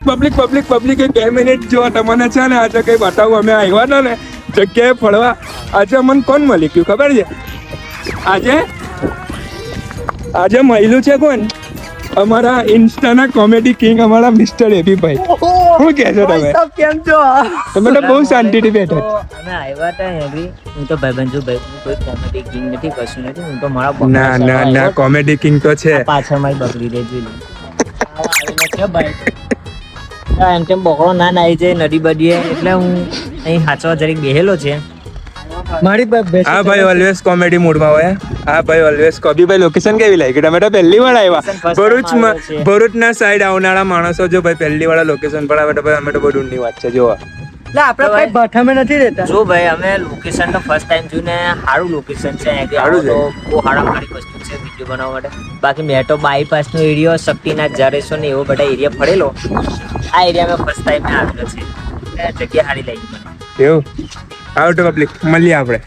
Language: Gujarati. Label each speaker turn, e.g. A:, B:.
A: પબ્લિક 2 મિનિટ જો તમને છે ને આજે કઈ બતાવું અમે આવ્યા હતા ને જગ્યાએ ફરવા આજે મને કોણ મળી ગયું ખબર છે આજે મહિલું છે કોણ અમારા ઇન્સ્ટાના કોમેડી કિંગ અમારા મિસ્ટર એબીભાઈ શું કહે છો તમે
B: કેમ છો
A: તમે તો બહુ શાંતિથી બેઠા
B: અમે આવ્યા હતા એબી હું તો ભાઈબંધ છું ભાઈ હું કોઈ કોમેડી કિંગ નથી કશું નથી હું તો મારા
A: ના કોમેડી કિંગ તો છે
B: પાછળ મારી બકરી રે જોઈ આવીને છે ભાઈ એમ તેમ બકરો ના નાઈ જાય નદી બદીએ એટલે હું અહીં હાચવા જરીક બેહેલો છે મારી
A: હા ભાઈ ઓલવેઝ કોમેડી મૂડમાં હોય હા ભાઈ ઓલવેઝ કબીભાઈ લોકેશન કેવી લાગી તમે તો પહેલી વાર આવ્યા ભરૂચના સાઈડ આવનારા માણસો જો ભાઈ પહેલી વાર લોકેશન પર આવે તો ભાઈ અમે તો બહુ દૂરની વાત છે જોવા
B: એટલે આપણે ભાઈ ભઠ્ઠામે નથી રહેતા જો ભાઈ અમે લોકેશન તો ફર્સ્ટ ટાઈમ જોઈને સારું લોકેશન છે સારું છે બહુ સારી વસ્તુ છે વિડીયો બનાવવા માટે બાકી મેં તો બાયપાસ નો એરિયો શક્તિનાથ જારેશ્વર ને એવો બધા એરિયા ફરેલો આ એરિયા મેં ફર્સ્ટ ટાઈમ આવેલો છે જગ્યા સારી લાગી મને
A: એવું આઉટ પબ્લિક મળીએ આપણે